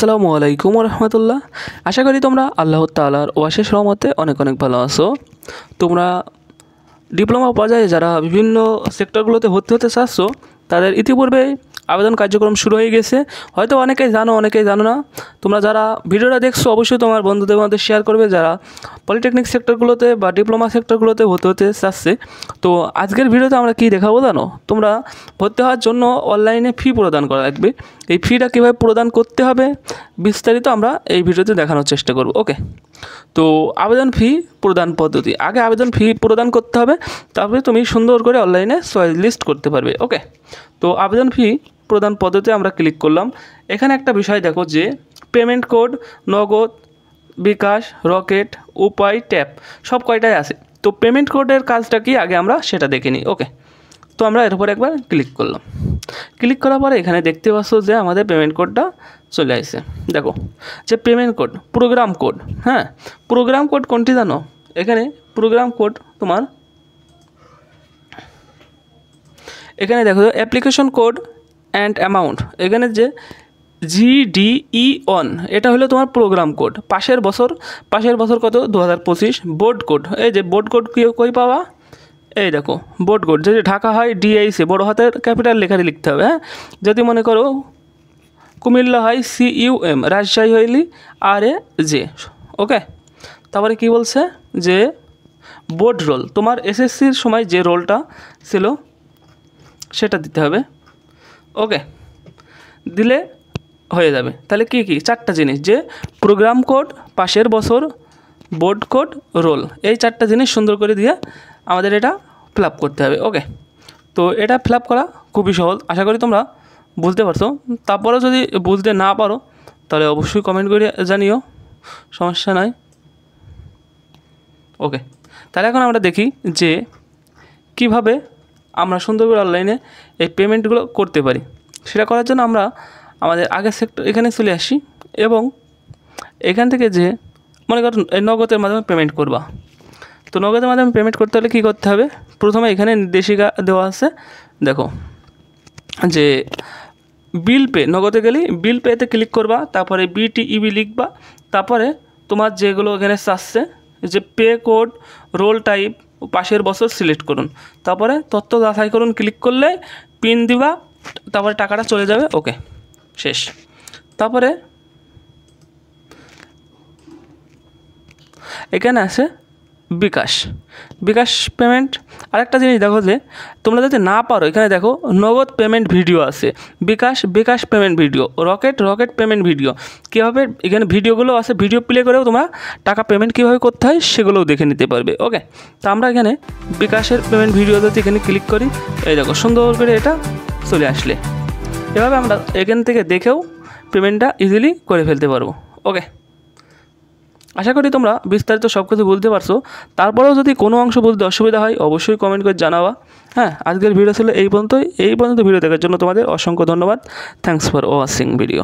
আসসালামু আলাইকুম রহমতুল্লাহ। আশা করি তোমরা আল্লাহ তাআলার অশেষ রহমতে অনেক অনেক ভালো আছো। তোমরা ডিপ্লোমা পর্যায়ে যারা বিভিন্ন সেক্টরগুলোতে ভর্তি হতে চাচ্ছ তাদের ইতিপূর্বে আবেদন কার্যক্রম শুরু হয়ে গেছে। হয়তো অনেকেই জানো, অনেকেই জানো না। তোমরা যারা ভিডিওটা দেখছো অবশ্যই তোমার বন্ধুদের মধ্যে শেয়ার করবে যারা পলিটেকনিক সেক্টরগুলোতে বা ডিপ্লোমা সেক্টরগুলোতে ভর্তি হতে চাচ্ছে। তো আজকের ভিডিওতে আমরা কী দেখাবো জানো? তোমরা ভর্তি হওয়ার জন্য অনলাইনে ফি প্রদান করা লাগবে। এই ফিটা কীভাবে প্রদান করতে হবে বিস্তারিত আমরা এই ভিডিওতে দেখানোর চেষ্টা করব। ওকে, তো আবেদন ফি প্রদান পদ্ধতি। আগে আবেদন ফি প্রদান করতে হবে, তারপরে তুমি সুন্দর করে অনলাইনে চয়েস লিস্ট করতে পারবে। ওকে, তো আবেদন ফি প্রদান পদ্ধতি আমরা ক্লিক করলাম। এখানে একটা বিষয় দেখো যে পেমেন্ট কোড, নগদ, বিকাশ, রকেট, উপায়, ট্যাপ সব কয়টাই আছে। তো পেমেন্ট কোডের কাজটা কি আগে আমরা সেটা দেখে নিই। ওকে, তো আমরা এর উপর একবার ক্লিক করলাম। ক্লিক করার পরে এখানে দেখতে পাচ্ছ যে আমাদের পেমেন্ট কোডটা চলে আসছে। দেখো যে পেমেন্ট কোড, প্রোগ্রাম কোড। হ্যাঁ, প্রোগ্রাম কোড কোনটি জানো? এখানে প্রোগ্রাম কোড তোমার এখানে দেখো অ্যাপ্লিকেশন কোড অ্যান্ড অ্যামাউন্ট। এখানে যে GDE অন এটা হলো তোমার প্রোগ্রাম কোড। পাশের বছর কত? 2025। বোর্ড কোড, এই যে বোর্ড কোড কই পাওয়া? এই দেখো বোর্ড কোড। যদি ঢাকা হয় DIC বড় হাতের ক্যাপিটাল লেখারে লিখতে হবে। হ্যাঁ, যদি মনে করো কুমিল্লা হয় CUM, রাজশাহী হইলি RAJ। ওকে, তারপরে কি বলছে যে বোর্ড রোল, তোমার SSCর সময় যে রোলটা ছিল সেটা দিতে হবে। ওকে, দিলে হয়ে যাবে। তাহলে কি কি? চারটা জিনিস, যে প্রোগ্রাম কোড, পাশের বছর, বোর্ড কোড, রোল, এই চারটা জিনিস সুন্দর করে দিয়ে আমাদের এটা ফিল আপ করতে হবে। ওকে, তো এটা ফিল আপ করা খুবই সহজ, আশা করি তোমরা বুঝতে পারছো। তারপরেও যদি বুঝতে না পারো তাহলে অবশ্যই কমেন্ট করে জানিও, সমস্যা নাই। ওকে, তাহলে এখন আমরা দেখি যে কিভাবে আমরা সুন্দর করে অনলাইনে এই পেমেন্টগুলো করতে পারি। সেটা করার জন্য আমরা আমাদের আগের সেক্টর এখানে চলে আসি এবং এখান থেকে যে মনে করো নগদের মাধ্যমে পেমেন্ট করবা। তো নগদের মাধ্যমে পেমেন্ট করতে হলে কী করতে হবে? প্রথমে এখানে নির্দেশিকা দেওয়া আছে, দেখো যে বিল পে, নগদে গেলে বিল পেতে ক্লিক করবা, তারপরে BTEB লিখবা, তারপরে তোমার যেগুলো এখানে চাচ্ছে যে পে কোড, রোল টাইপ, পাশের বছর সিলেক্ট করুন, তারপরে তথ্য যাচাই করুন ক্লিক করলে পিন দিবা, তারপরে টাকাটা চলে যাবে। ওকে, শেষ। তারপরে এখানে আছে বিকাশ পেমেন্ট। আরেকটা জিনিস দেখো যে তোমরা যদি না পারো, এখানে দেখো নগদ পেমেন্ট ভিডিও আছে, bKash payment video, Rocket payment video. কীভাবে এখানে ভিডিওগুলো আছে, ভিডিও প্লে করেও তোমরা টাকা পেমেন্ট কীভাবে করতে হয় সেগুলোও দেখে নিতে পারবে। ওকে, তো আমরা এখানে বিকাশের পেমেন্ট ভিডিও যদি এখানে ক্লিক করি, এই দেখো সুন্দর করে এটা চলে আসলে এভাবে আমরা এখান থেকে দেখেও পেমেন্টটা ইজিলি করে ফেলতে পারবো। ওকে, আশা করি তোমরা বিস্তারিত সব কিছু বুঝতে পারছো। তারপরেও যদি কোনো অংশ বুঝতে অসুবিধা হয় অবশ্যই কমেন্ট করে জানাবা। হ্যাঁ, আজকের ভিডিও ছিল এই পর্যন্ত ভিডিও দেখার জন্য তোমাদের অসংখ্য ধন্যবাদ। Thanks for watching video.